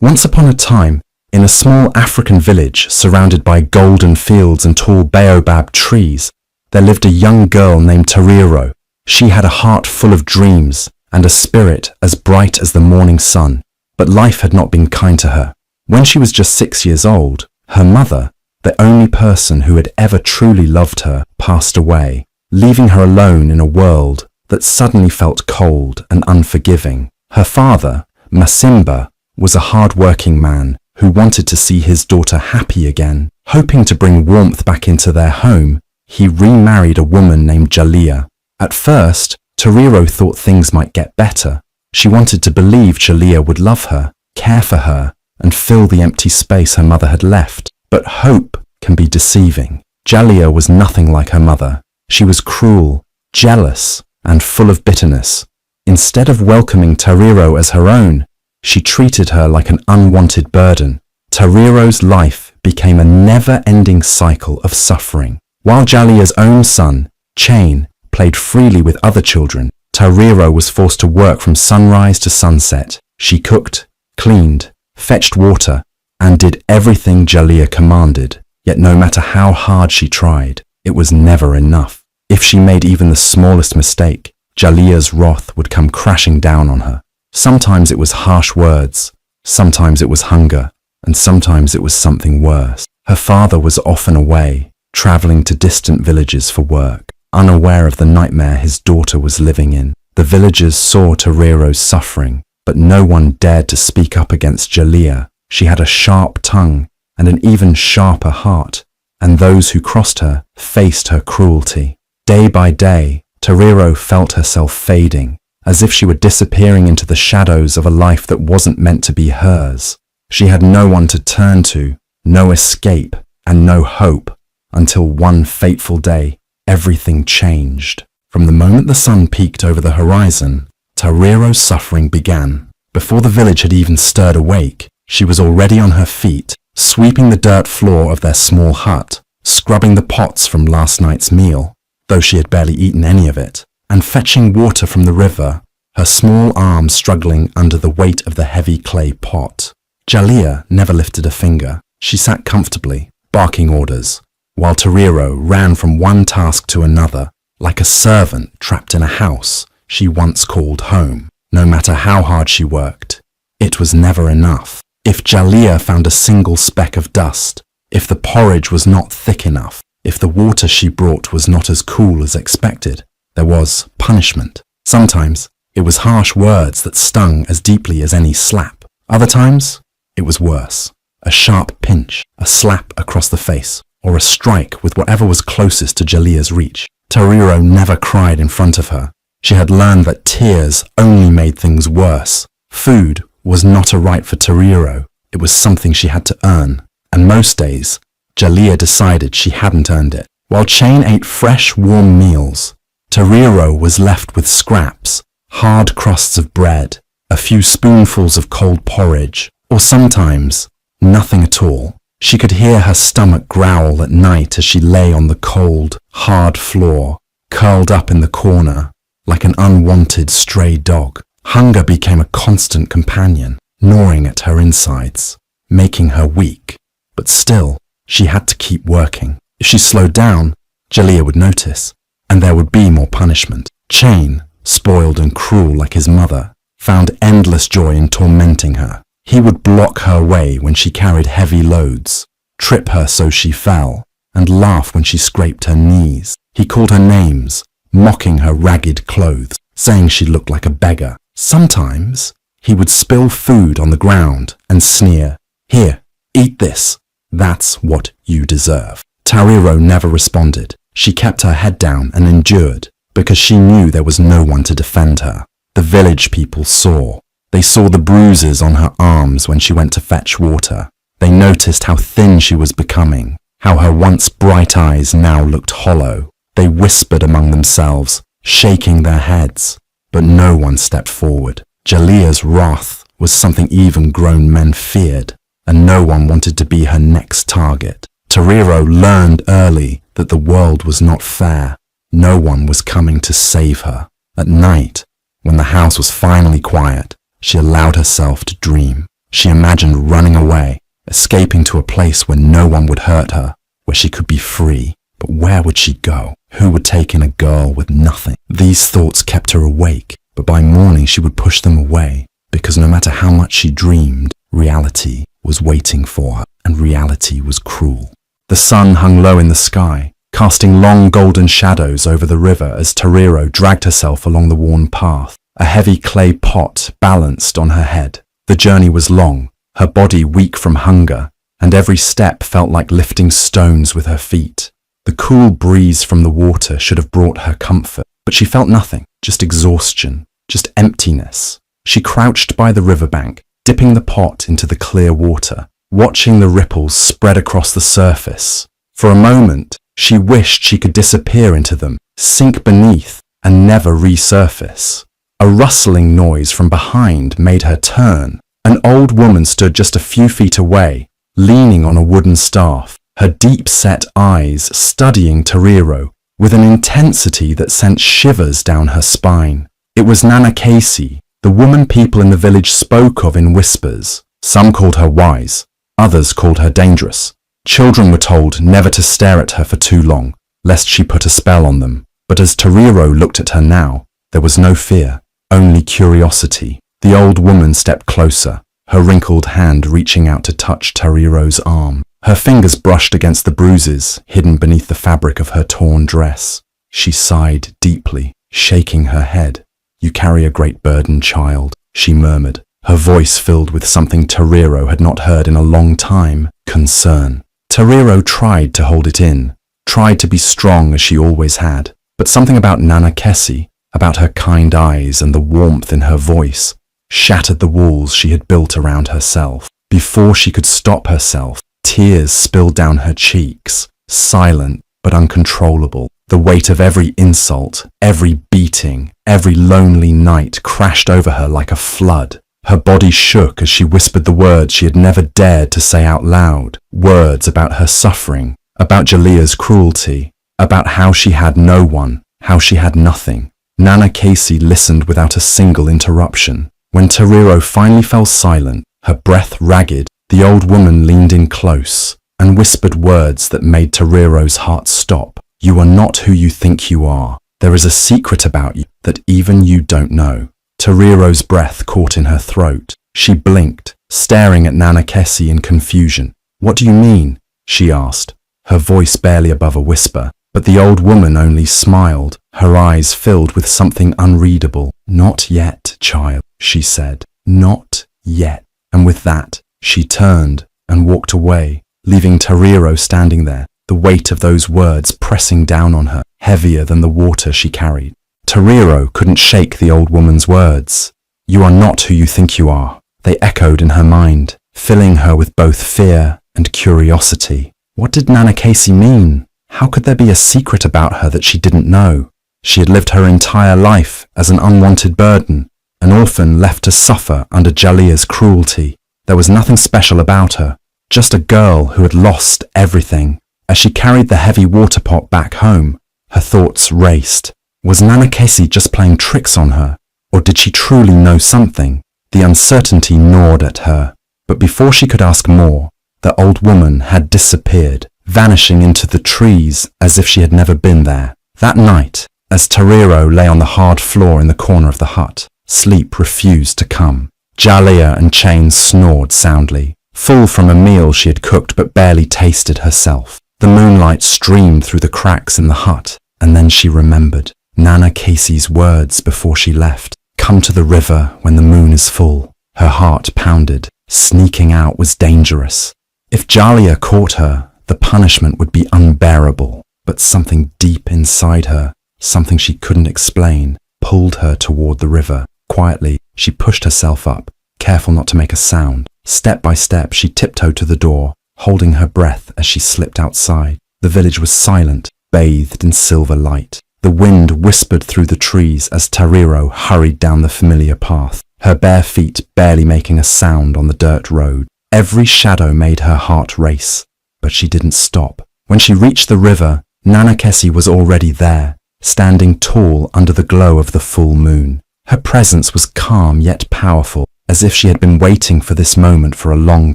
Once upon a time, in a small African village surrounded by golden fields and tall baobab trees, there lived a young girl named Tariro. She had a heart full of dreams and a spirit as bright as the morning sun, but life had not been kind to her. When she was just 6 years old, her mother, the only person who had ever truly loved her, passed away, leaving her alone in a world that suddenly felt cold and unforgiving. Her father, Masimba, was a hard-working man who wanted to see his daughter happy again. Hoping to bring warmth back into their home, he remarried a woman named Jalia. At first, Tariro thought things might get better. She wanted to believe Jalia would love her, care for her, and fill the empty space her mother had left. But hope can be deceiving. Jalia was nothing like her mother. She was cruel, jealous, and full of bitterness. Instead of welcoming Tariro as her own, she treated her like an unwanted burden. Tariro's life became a never-ending cycle of suffering. While Jalia's own son, Chain, played freely with other children, Tariro was forced to work from sunrise to sunset. She cooked, cleaned, fetched water, and did everything Jalia commanded. Yet no matter how hard she tried, it was never enough. If she made even the smallest mistake, Jalia's wrath would come crashing down on her. Sometimes it was harsh words, sometimes it was hunger, and sometimes it was something worse. Her father was often away, traveling to distant villages for work, unaware of the nightmare his daughter was living in. The villagers saw Tariro's suffering, but no one dared to speak up against Jalia. She had a sharp tongue and an even sharper heart, and those who crossed her faced her cruelty. Day by day, Tariro felt herself fading, as if she were disappearing into the shadows of a life that wasn't meant to be hers. She had no one to turn to, no escape, and no hope, until one fateful day, everything changed. From the moment the sun peeked over the horizon, Tariro's suffering began. Before the village had even stirred awake, she was already on her feet, sweeping the dirt floor of their small hut, scrubbing the pots from last night's meal, though she had barely eaten any of it, and fetching water from the river, her small arms struggling under the weight of the heavy clay pot. Jalia never lifted a finger. She sat comfortably, barking orders, while Tariro ran from one task to another, like a servant trapped in a house she once called home. No matter how hard she worked, it was never enough. If Jalia found a single speck of dust, if the porridge was not thick enough, if the water she brought was not as cool as expected, there was punishment. Sometimes it was harsh words that stung as deeply as any slap. Other times it was worse. A sharp pinch, a slap across the face, or a strike with whatever was closest to Jalia's reach. Tariro never cried in front of her. She had learned that tears only made things worse. Food was not a right for Tariro. It was something she had to earn. And most days, Jalia decided she hadn't earned it. While Chain ate fresh, warm meals, Tariro was left with scraps, hard crusts of bread, a few spoonfuls of cold porridge, or sometimes nothing at all. She could hear her stomach growl at night as she lay on the cold, hard floor, curled up in the corner, like an unwanted stray dog. Hunger became a constant companion, gnawing at her insides, making her weak. But still, she had to keep working. If she slowed down, Jalia would notice, and there would be more punishment. Chain, spoiled and cruel like his mother, found endless joy in tormenting her. He would block her way when she carried heavy loads, trip her so she fell, and laugh when she scraped her knees. He called her names, mocking her ragged clothes, saying she looked like a beggar. Sometimes he would spill food on the ground and sneer, "Here, eat this. That's what you deserve." Tariro never responded. She kept her head down and endured, because she knew there was no one to defend her. The village people saw. They saw the bruises on her arms when she went to fetch water. They noticed how thin she was becoming, how her once bright eyes now looked hollow. They whispered among themselves, shaking their heads, but no one stepped forward. Jalia's wrath was something even grown men feared, and no one wanted to be her next target. Tariro learned early that the world was not fair. No one was coming to save her. At night, when the house was finally quiet, she allowed herself to dream. She imagined running away, escaping to a place where no one would hurt her, where she could be free. But where would she go? Who would take in a girl with nothing? These thoughts kept her awake, but by morning she would push them away, because no matter how much she dreamed, reality was waiting for her, and reality was cruel. The sun hung low in the sky, casting long golden shadows over the river as Tariro dragged herself along the worn path. A heavy clay pot balanced on her head. The journey was long, her body weak from hunger, and every step felt like lifting stones with her feet. The cool breeze from the water should have brought her comfort, but she felt nothing, just exhaustion, just emptiness. She crouched by the riverbank, dipping the pot into the clear water, watching the ripples spread across the surface. For a moment, she wished she could disappear into them, sink beneath, and never resurface. A rustling noise from behind made her turn. An old woman stood just a few feet away, leaning on a wooden staff, her deep-set eyes studying Tariro with an intensity that sent shivers down her spine. It was Nana Casey, the woman people in the village spoke of in whispers. Some called her wise, others called her dangerous. Children were told never to stare at her for too long, lest she put a spell on them. But as Tariro looked at her now, there was no fear, only curiosity. The old woman stepped closer, her wrinkled hand reaching out to touch Tariro's arm. Her fingers brushed against the bruises hidden beneath the fabric of her torn dress. She sighed deeply, shaking her head. "You carry a great burden, child," she murmured, her voice filled with something Tariro had not heard in a long time, concern. Tariro tried to hold it in, tried to be strong as she always had, but something about Nana Kessie, about her kind eyes and the warmth in her voice, shattered the walls she had built around herself. Before she could stop herself, tears spilled down her cheeks, silent but uncontrollable. The weight of every insult, every beating, every lonely night crashed over her like a flood. Her body shook as she whispered the words she had never dared to say out loud, words about her suffering, about Jalia's cruelty, about how she had no one, how she had nothing. Nana Casey listened without a single interruption. When Tariro finally fell silent, her breath ragged, the old woman leaned in close and whispered words that made Tariro's heart stop. "You are not who you think you are. There is a secret about you that even you don't know." Tariro's breath caught in her throat. She blinked, staring at Nana Kessie in confusion. "What do you mean?" she asked, her voice barely above a whisper. But the old woman only smiled, her eyes filled with something unreadable. "Not yet, child," she said. "Not yet." And with that, she turned and walked away, leaving Tariro standing there, the weight of those words pressing down on her, heavier than the water she carried. Tariro couldn't shake the old woman's words. "You are not who you think you are." They echoed in her mind, filling her with both fear and curiosity. What did Nana Casey mean? How could there be a secret about her that she didn't know? She had lived her entire life as an unwanted burden, an orphan left to suffer under Jalia's cruelty. There was nothing special about her, just a girl who had lost everything. As she carried the heavy water pot back home, her thoughts raced. Was Nana Casey just playing tricks on her, or did she truly know something? The uncertainty gnawed at her, but before she could ask more, the old woman had disappeared, vanishing into the trees as if she had never been there. That night, as Tariro lay on the hard floor in the corner of the hut, sleep refused to come. Jalia and Chain snored soundly, full from a meal she had cooked but barely tasted herself. The moonlight streamed through the cracks in the hut, and then she remembered Nana Casey's words before she left. "Come to the river when the moon is full." Her heart pounded. Sneaking out was dangerous. If Jalia caught her, the punishment would be unbearable. But something deep inside her, something she couldn't explain, pulled her toward the river. Quietly, she pushed herself up, careful not to make a sound. Step by step, she tiptoed to the door, holding her breath as she slipped outside. The village was silent, bathed in silver light. The wind whispered through the trees as Tariro hurried down the familiar path, her bare feet barely making a sound on the dirt road. Every shadow made her heart race, but she didn't stop. When she reached the river, Nana Kessie was already there, standing tall under the glow of the full moon. Her presence was calm yet powerful, as if she had been waiting for this moment for a long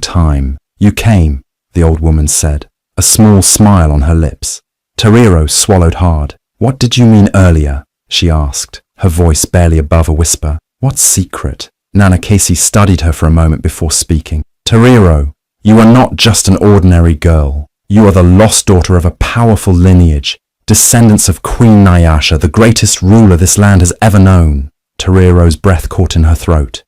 time. "You came," the old woman said, a small smile on her lips. Tariro swallowed hard. "What did you mean earlier?" she asked, her voice barely above a whisper. "What secret?" Nana Casey studied her for a moment before speaking. "Tariro, you are not just an ordinary girl. You are the lost daughter of a powerful lineage, descendants of Queen Nyasha, the greatest ruler this land has ever known." Tariro's breath caught in her throat.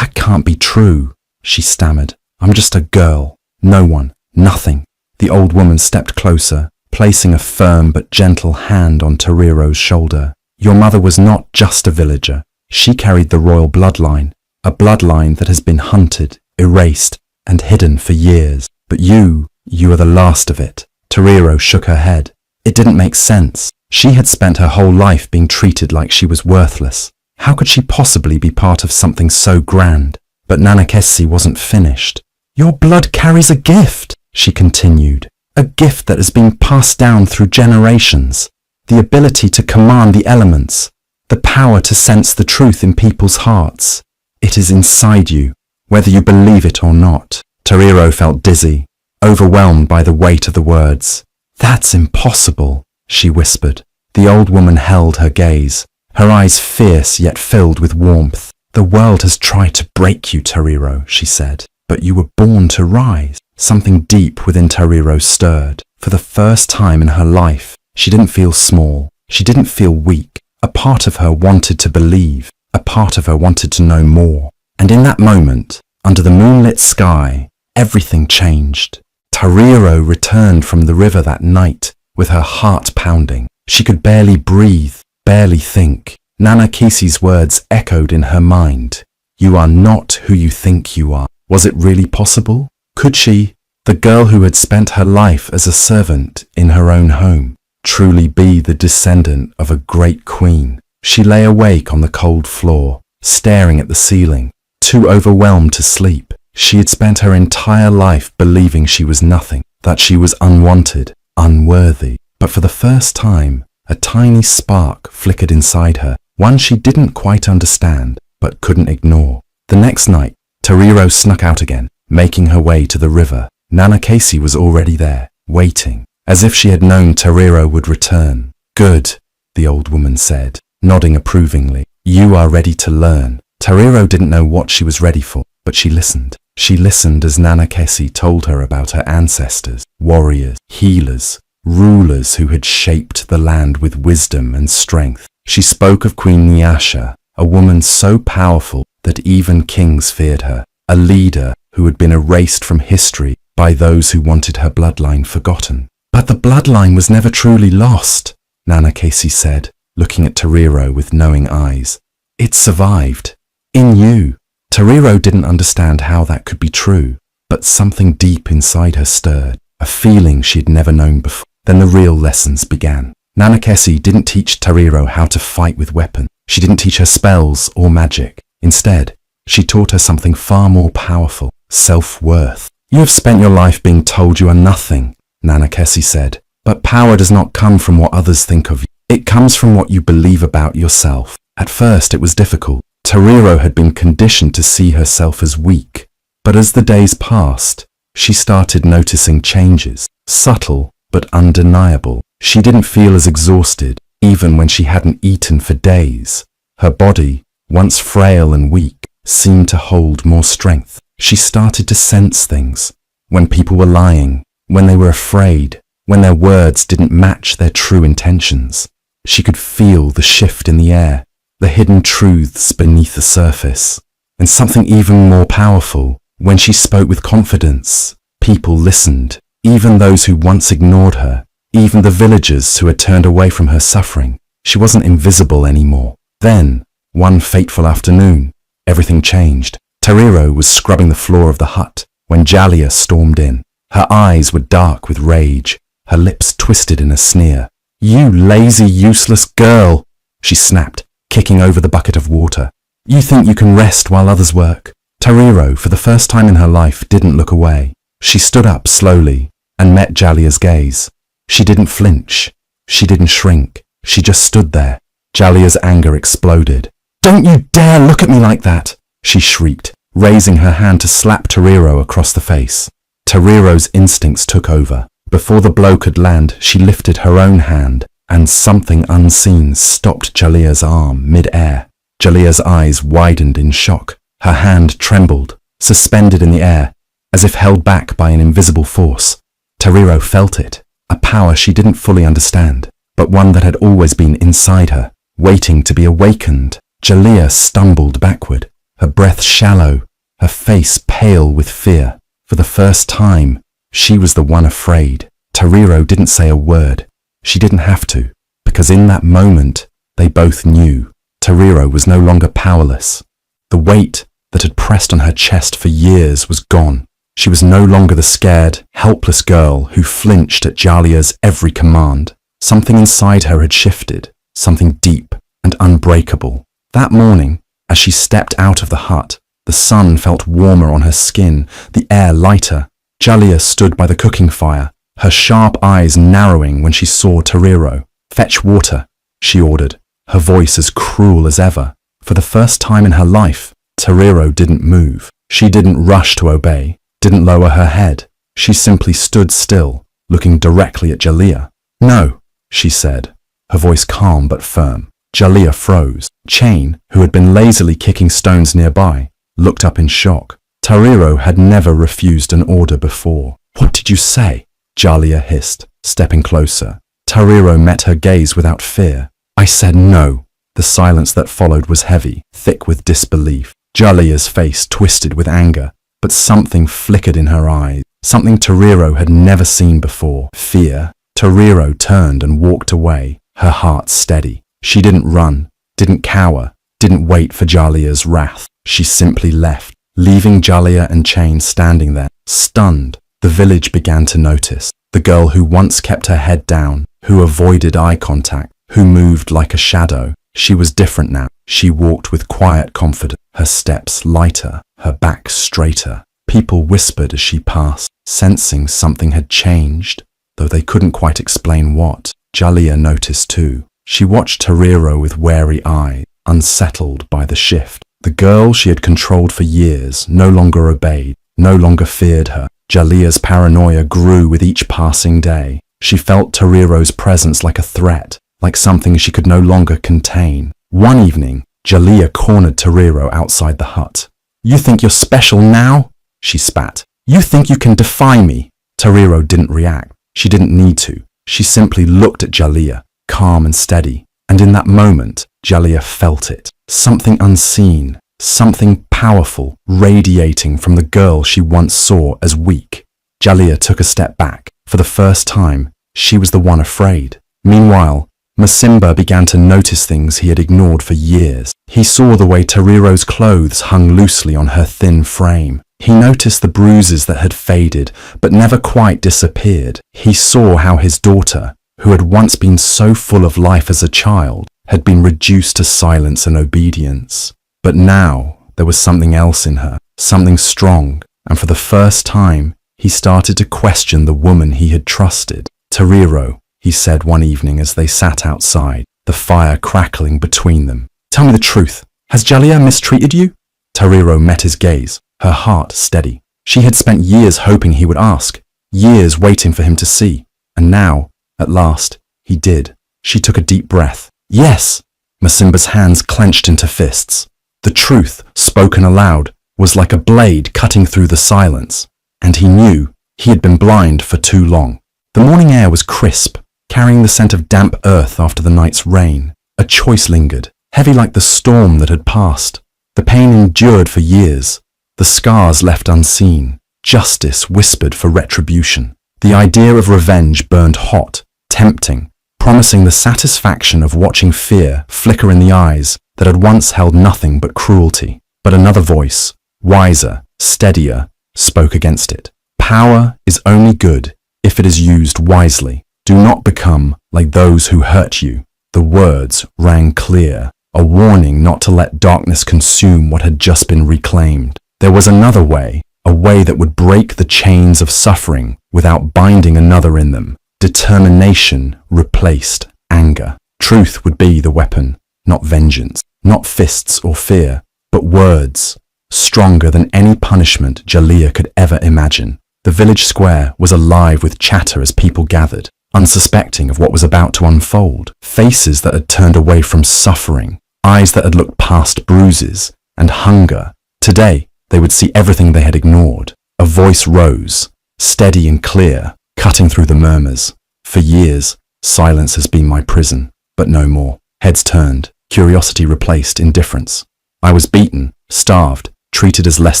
That can't be true," she stammered. "I'm just a girl. No one. Nothing." The old woman stepped closer, placing a firm but gentle hand on Tariro's shoulder. "Your mother was not just a villager. She carried the royal bloodline, a bloodline that has been hunted, erased, and hidden for years. But you are the last of it." Tariro shook her head. It didn't make sense. She had spent her whole life being treated like she was worthless. How could she possibly be part of something so grand? But Nana Casey wasn't finished. "Your blood carries a gift," she continued. "A gift that has been passed down through generations. The ability to command the elements. The power to sense the truth in people's hearts. It is inside you, whether you believe it or not." Tariro felt dizzy, overwhelmed by the weight of the words. "That's impossible," she whispered. The old woman held her gaze, her eyes fierce yet filled with warmth. "The world has tried to break you, Tariro," she said, "but you were born to rise." Something deep within Tariro stirred. For the first time in her life, she didn't feel small. She didn't feel weak. A part of her wanted to believe. A part of her wanted to know more. And in that moment, under the moonlit sky, everything changed. Tariro returned from the river that night with her heart pounding. She could barely breathe, barely think. Nana Casey's words echoed in her mind. "You are not who you think you are." Was it really possible? Could she, the girl who had spent her life as a servant in her own home, truly be the descendant of a great queen? She lay awake on the cold floor, staring at the ceiling, too overwhelmed to sleep. She had spent her entire life believing she was nothing, that she was unwanted, unworthy. But for the first time, a tiny spark flickered inside her, one she didn't quite understand, but couldn't ignore. The next night, Tariro snuck out again, making her way to the river. Nana Casey was already there, waiting, as if she had known Tariro would return. "Good," the old woman said, nodding approvingly. "You are ready to learn." Tariro didn't know what she was ready for, but she listened. She listened as Nana Casey told her about her ancestors, warriors, healers, rulers who had shaped the land with wisdom and strength. She spoke of Queen Nyasha, a woman so powerful that even kings feared her, a leader who had been erased from history by those who wanted her bloodline forgotten. "But the bloodline was never truly lost," Nana Casey said, looking at Tariro with knowing eyes. "It survived. In you." Tariro didn't understand how that could be true, but something deep inside her stirred, a feeling she'd never known before. Then the real lessons began. Nana Casey didn't teach Tariro how to fight with weapons. She didn't teach her spells or magic. Instead, she taught her something far more powerful, self-worth. "You have spent your life being told you are nothing," Nana Casey said, "but power does not come from what others think of you. It comes from what you believe about yourself." At first it was difficult. Tariro had been conditioned to see herself as weak, but as the days passed, she started noticing changes, subtle but undeniable. She didn't feel as exhausted, even when she hadn't eaten for days. Her body, once frail and weak, seemed to hold more strength. She started to sense things, when people were lying, when they were afraid, when their words didn't match their true intentions. She could feel the shift in the air, the hidden truths beneath the surface. And something even more powerful, when she spoke with confidence, people listened, even those who once ignored her, even the villagers who had turned away from her suffering. She wasn't invisible anymore. Then, one fateful afternoon, everything changed. Tariro was scrubbing the floor of the hut when Jalia stormed in. Her eyes were dark with rage, her lips twisted in a sneer. "You lazy, useless girl," she snapped, kicking over the bucket of water. "You think you can rest while others work?" Tariro, for the first time in her life, didn't look away. She stood up slowly and met Jalia's gaze. She didn't flinch. She didn't shrink. She just stood there. Jalia's anger exploded. "Don't you dare look at me like that!" she shrieked, raising her hand to slap Tariro across the face. Tariro's instincts took over. Before the blow could land, she lifted her own hand, and something unseen stopped Jalia's arm mid-air. Jalia's eyes widened in shock. Her hand trembled, suspended in the air, as if held back by an invisible force. Tariro felt it, a power she didn't fully understand, but one that had always been inside her, waiting to be awakened. Jalia stumbled backward, her breath shallow, her face pale with fear. For the first time, she was the one afraid. Tariro didn't say a word. She didn't have to, because in that moment, they both knew. Tariro was no longer powerless. The weight that had pressed on her chest for years was gone. She was no longer the scared, helpless girl who flinched at Jalia's every command. Something inside her had shifted, something deep and unbreakable. That morning, as she stepped out of the hut, the sun felt warmer on her skin, the air lighter. Jalia stood by the cooking fire, her sharp eyes narrowing when she saw Tariro. "Fetch water," she ordered, her voice as cruel as ever. For the first time in her life, Tariro didn't move. She didn't rush to obey, didn't lower her head. She simply stood still, looking directly at Jalia. "No," she said, her voice calm but firm. Jalia froze. Chain, who had been lazily kicking stones nearby, looked up in shock. Tariro had never refused an order before. "What did you say?" Jalia hissed, stepping closer. Tariro met her gaze without fear. "I said no." The silence that followed was heavy, thick with disbelief. Jalia's face twisted with anger, but something flickered in her eyes, something Tariro had never seen before. Fear. Tariro turned and walked away, her heart steady. She didn't run, didn't cower, didn't wait for Jalia's wrath. She simply left, leaving Jalia and Chain standing there, stunned. The village began to notice. The girl who once kept her head down, who avoided eye contact, who moved like a shadow. She was different now. She walked with quiet confidence, her steps lighter, her back straighter. People whispered as she passed, sensing something had changed, though they couldn't quite explain what. Jalia noticed too. She watched Tariro with wary eyes, unsettled by the shift. The girl she had controlled for years no longer obeyed, no longer feared her. Jalia's paranoia grew with each passing day. She felt Tariro's presence like a threat, like something she could no longer contain. One evening, Jalia cornered Tariro outside the hut. "You think you're special now?" she spat. "You think you can defy me?" Tariro didn't react. She didn't need to. She simply looked at Jalia, calm and steady. And in that moment, Jalia felt it. Something unseen, something powerful, radiating from the girl she once saw as weak. Jalia took a step back. For the first time, she was the one afraid. Meanwhile, Masimba began to notice things he had ignored for years. He saw the way Tariro's clothes hung loosely on her thin frame. He noticed the bruises that had faded, but never quite disappeared. He saw how his daughter, who had once been so full of life as a child, had been reduced to silence and obedience. But now, there was something else in her, something strong, and for the first time, he started to question the woman he had trusted. "Tariro," he said one evening as they sat outside, the fire crackling between them. "Tell me the truth. Has Jalia mistreated you?" Tariro met his gaze, her heart steady. She had spent years hoping he would ask, years waiting for him to see. And now, at last, he did. She took a deep breath. "Yes!" Masimba's hands clenched into fists. The truth, spoken aloud, was like a blade cutting through the silence. And he knew he had been blind for too long. The morning air was crisp, carrying the scent of damp earth after the night's rain. A choice lingered, heavy like the storm that had passed. The pain endured for years, the scars left unseen. Justice whispered for retribution. The idea of revenge burned hot, tempting, promising the satisfaction of watching fear flicker in the eyes that had once held nothing but cruelty. But another voice, wiser, steadier, spoke against it. "Power is only good if it is used wisely. Do not become like those who hurt you." The words rang clear, a warning not to let darkness consume what had just been reclaimed. There was another way, a way that would break the chains of suffering without binding another in them. Determination replaced anger. Truth would be the weapon, not vengeance, not fists or fear, but words. stronger than any punishment Jalila could ever imagine. The village square was alive with chatter as people gathered, unsuspecting of what was about to unfold. Faces that had turned away from suffering, eyes that had looked past bruises and hunger. Today, they would see everything they had ignored. A voice rose, steady and clear, cutting through the murmurs. For years, silence has been my prison, but no more. Heads turned, curiosity replaced indifference. I was beaten, starved, treated as less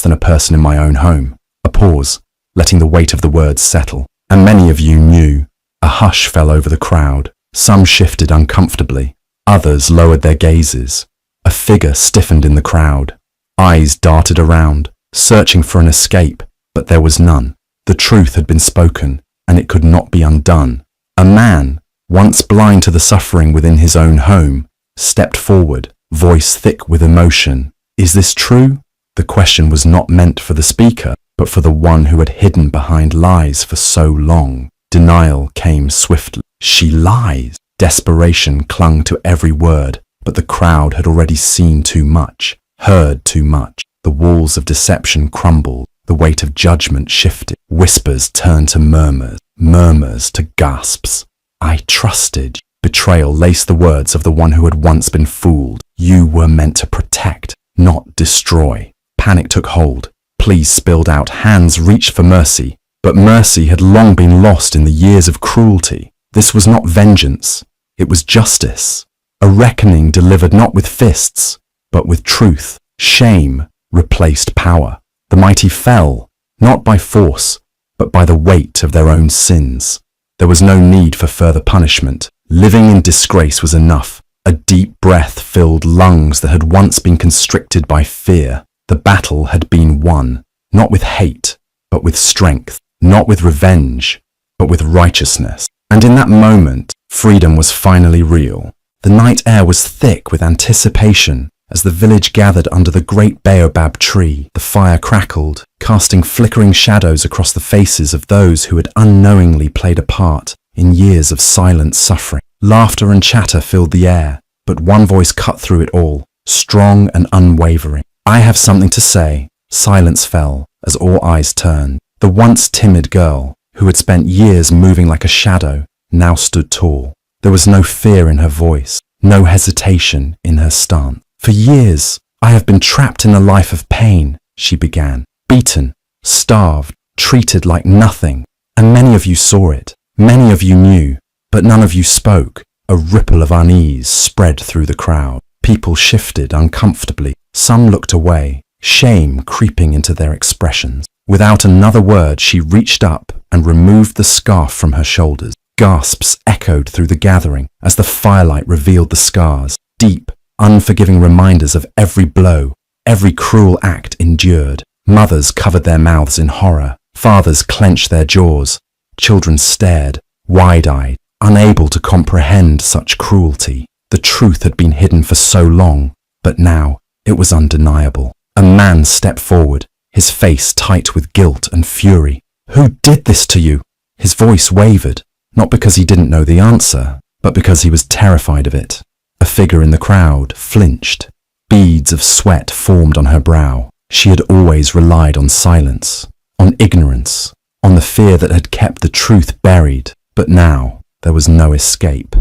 than a person in my own home. A pause, letting the weight of the words settle. And many of you knew. A hush fell over the crowd. Some shifted uncomfortably. Others lowered their gazes. A figure stiffened in the crowd. Eyes darted around, searching for an escape, but there was none. The truth had been spoken, and it could not be undone. A man, once blind to the suffering within his own home, stepped forward, voice thick with emotion. Is this true? The question was not meant for the speaker, but for the one who had hidden behind lies for so long. Denial came swiftly. She lies. Desperation clung to every word, but the crowd had already seen too much, heard too much. The walls of deception crumbled. The weight of judgment shifted. Whispers turned to murmurs, murmurs to gasps. I trusted. Betrayal laced the words of the one who had once been fooled. You were meant to protect, not destroy. Panic took hold. Pleas spilled out. Hands reached for mercy, but mercy had long been lost in the years of cruelty. This was not vengeance. It was justice. A reckoning delivered not with fists, but with truth. Shame replaced power. The mighty fell, not by force, but by the weight of their own sins. There was no need for further punishment. Living in disgrace was enough. A deep breath filled lungs that had once been constricted by fear. The battle had been won, not with hate, but with strength, not with revenge, but with righteousness. And in that moment, freedom was finally real. The night air was thick with anticipation. As the village gathered under the great baobab tree, the fire crackled, casting flickering shadows across the faces of those who had unknowingly played a part in years of silent suffering. Laughter and chatter filled the air, but one voice cut through it all, strong and unwavering. I have something to say. Silence fell as all eyes turned. The once timid girl, who had spent years moving like a shadow, now stood tall. There was no fear in her voice, no hesitation in her stance. For years, I have been trapped in a life of pain, she began. Beaten, starved, treated like nothing. And many of you saw it. Many of you knew, but none of you spoke. A ripple of unease spread through the crowd. People shifted uncomfortably. Some looked away, shame creeping into their expressions. Without another word, she reached up and removed the scarf from her shoulders. Gasps echoed through the gathering as the firelight revealed the scars. Deep, unforgiving reminders of every blow, every cruel act endured. Mothers covered their mouths in horror. Fathers clenched their jaws. Children stared, wide-eyed, unable to comprehend such cruelty. The truth had been hidden for so long, but now it was undeniable. A man stepped forward, his face tight with guilt and fury. Who did this to you? His voice wavered, not because he didn't know the answer, but because he was terrified of it. A figure in the crowd flinched. Beads of sweat formed on her brow. She had always relied on silence, on ignorance, on the fear that had kept the truth buried. But now there was no escape.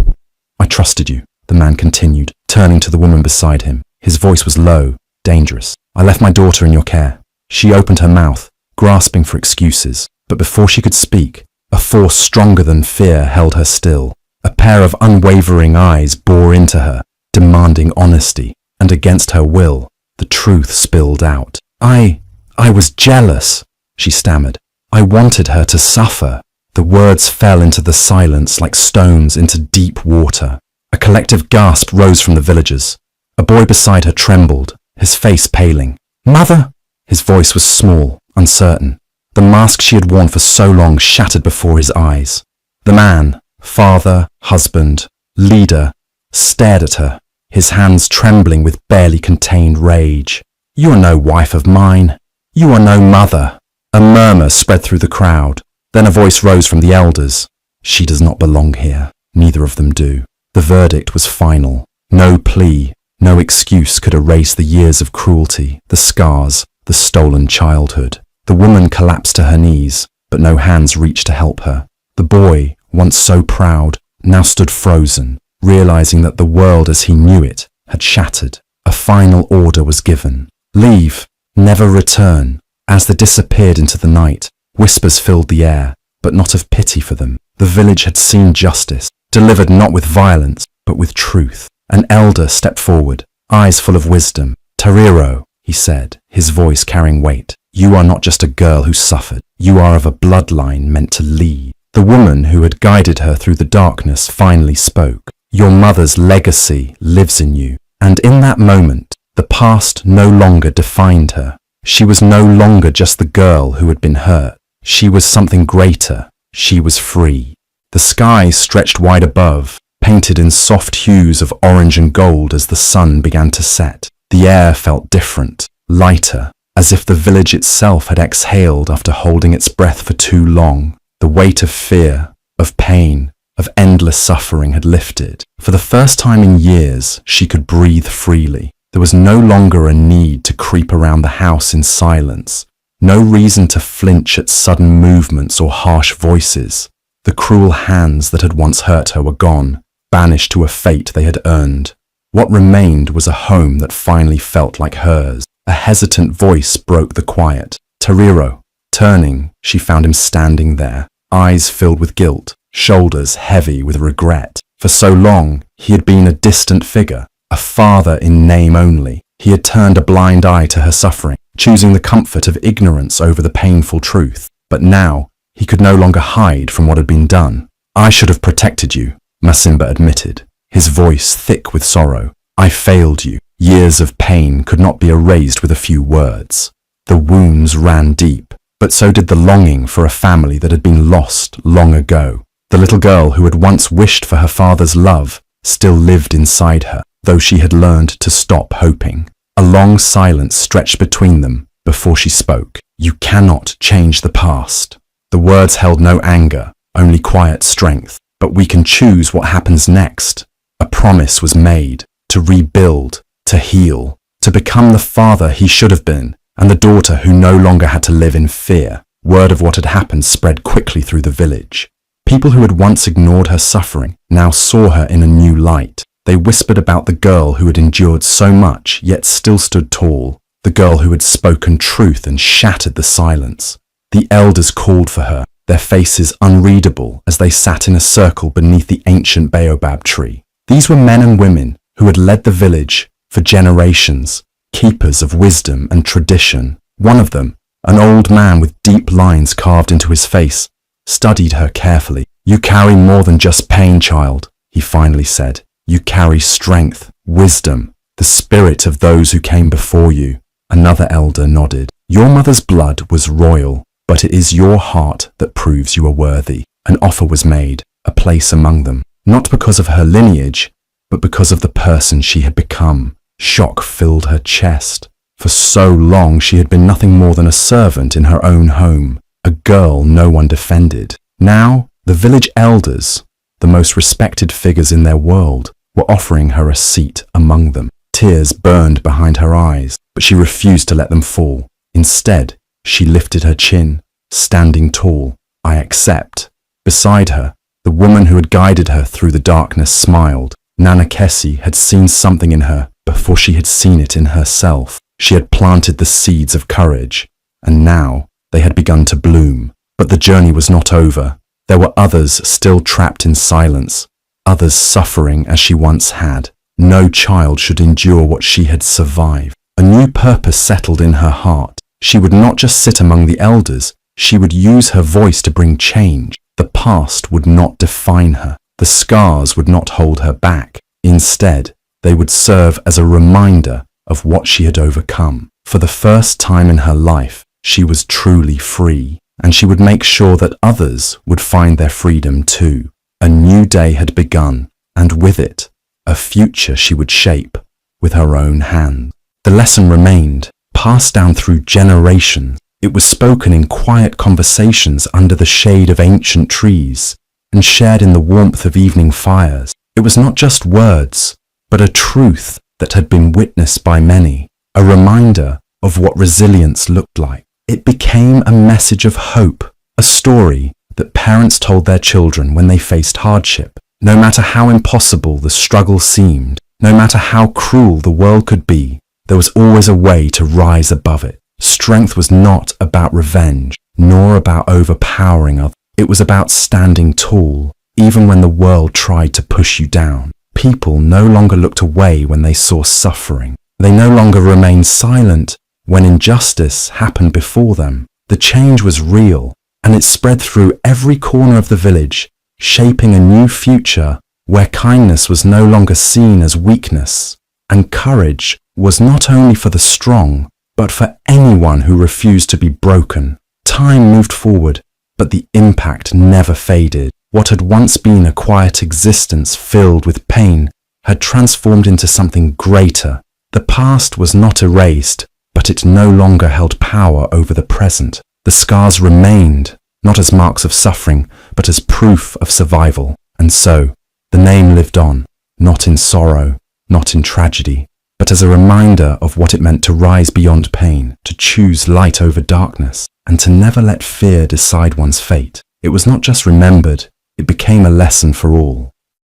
I trusted you, the man continued, turning to the woman beside him. His voice was low, dangerous. I left my daughter in your care. She opened her mouth, grasping for excuses. But before she could speak, a force stronger than fear held her still. A pair of unwavering eyes bore into her, demanding honesty, and against her will, the truth spilled out. I was jealous, she stammered. I wanted her to suffer. The words fell into the silence like stones into deep water. A collective gasp rose from the villagers. A boy beside her trembled, his face paling. Mother! His voice was small, uncertain. The mask she had worn for so long shattered before his eyes. The man, father, husband, leader, stared at her, his hands trembling with barely contained rage. You are no wife of mine. You are no mother. A murmur spread through the crowd. Then a voice rose from the elders. She does not belong here. Neither of them do. The verdict was final. No plea, no excuse could erase the years of cruelty, the scars, the stolen childhood. The woman collapsed to her knees, but no hands reached to help her. The boy, once so proud, now stood frozen, realizing that the world as he knew it had shattered. A final order was given. Leave, never return. As they disappeared into the night, whispers filled the air, but not of pity for them. The village had seen justice, delivered not with violence, but with truth. An elder stepped forward, eyes full of wisdom. "Tariro," he said, his voice carrying weight, "you are not just a girl who suffered. You are of a bloodline meant to lead." The woman who had guided her through the darkness finally spoke. "Your mother's legacy lives in you." And in that moment, the past no longer defined her. She was no longer just the girl who had been hurt. She was something greater. She was free. The sky stretched wide above, painted in soft hues of orange and gold as the sun began to set. The air felt different, lighter, as if the village itself had exhaled after holding its breath for too long. The weight of fear, of pain, of endless suffering had lifted. For the first time in years, she could breathe freely. There was no longer a need to creep around the house in silence, no reason to flinch at sudden movements or harsh voices. The cruel hands that had once hurt her were gone, banished to a fate they had earned. What remained was a home that finally felt like hers. A hesitant voice broke the quiet. "Tariro." Turning, she found him standing there, eyes filled with guilt, shoulders heavy with regret. For so long, he had been a distant figure, a father in name only. He had turned a blind eye to her suffering, choosing the comfort of ignorance over the painful truth. But now, he could no longer hide from what had been done. "I should have protected you," Masimba admitted, his voice thick with sorrow. "I failed you." Years of pain could not be erased with a few words. The wounds ran deep, but so did the longing for a family that had been lost long ago. The little girl who had once wished for her father's love still lived inside her, though she had learned to stop hoping. A long silence stretched between them before she spoke. "You cannot change the past." The words held no anger, only quiet strength. "But we can choose what happens next." A promise was made, to rebuild, to heal, to become the father he should have been, and the daughter who no longer had to live in fear. Word of what had happened spread quickly through the village. People who had once ignored her suffering now saw her in a new light. They whispered about the girl who had endured so much yet still stood tall, the girl who had spoken truth and shattered the silence. The elders called for her, their faces unreadable as they sat in a circle beneath the ancient baobab tree. These were men and women who had led the village for generations, keepers of wisdom and tradition. One of them, an old man with deep lines carved into his face, studied her carefully. "You carry more than just pain, child," he finally said. "You carry strength, wisdom, the spirit of those who came before you." Another elder nodded. "Your mother's blood was royal, but it is your heart that proves you are worthy." An offer was made, a place among them, not because of her lineage, but because of the person she had become. Shock filled her chest. For so long she had been nothing more than a servant in her own home, a girl no one defended. Now, the village elders, the most respected figures in their world, were offering her a seat among them. Tears burned behind her eyes, but she refused to let them fall. Instead, she lifted her chin, standing tall. "I accept." Beside her, the woman who had guided her through the darkness smiled. Nana Kessie had seen something in her before she had seen it in herself. She had planted the seeds of courage, and now they had begun to bloom. But the journey was not over. There were others still trapped in silence, others suffering as she once had. No child should endure what she had survived. A new purpose settled in her heart. She would not just sit among the elders, she would use her voice to bring change. The past would not define her. The scars would not hold her back. Instead, they would serve as a reminder of what she had overcome. For the first time in her life, she was truly free, and she would make sure that others would find their freedom too. A new day had begun, and with it, a future she would shape with her own hand. The lesson remained, passed down through generations. It was spoken in quiet conversations under the shade of ancient trees, and shared in the warmth of evening fires. It was not just words, but a truth that had been witnessed by many, a reminder of what resilience looked like. It became a message of hope, a story that parents told their children when they faced hardship. No matter how impossible the struggle seemed, no matter how cruel the world could be, there was always a way to rise above it. Strength was not about revenge, nor about overpowering others. It was about standing tall, even when the world tried to push you down. People no longer looked away when they saw suffering. They no longer remained silent when injustice happened before them. The change was real, and it spread through every corner of the village, shaping a new future where kindness was no longer seen as weakness, and courage was not only for the strong, but for anyone who refused to be broken. Time moved forward, but the impact never faded. What had once been a quiet existence filled with pain had transformed into something greater. The past was not erased, but it no longer held power over the present. The scars remained, not as marks of suffering, but as proof of survival. And so, the name lived on, not in sorrow, not in tragedy, but as a reminder of what it meant to rise beyond pain, to choose light over darkness, and to never let fear decide one's fate. It was not just remembered, it became a lesson for all.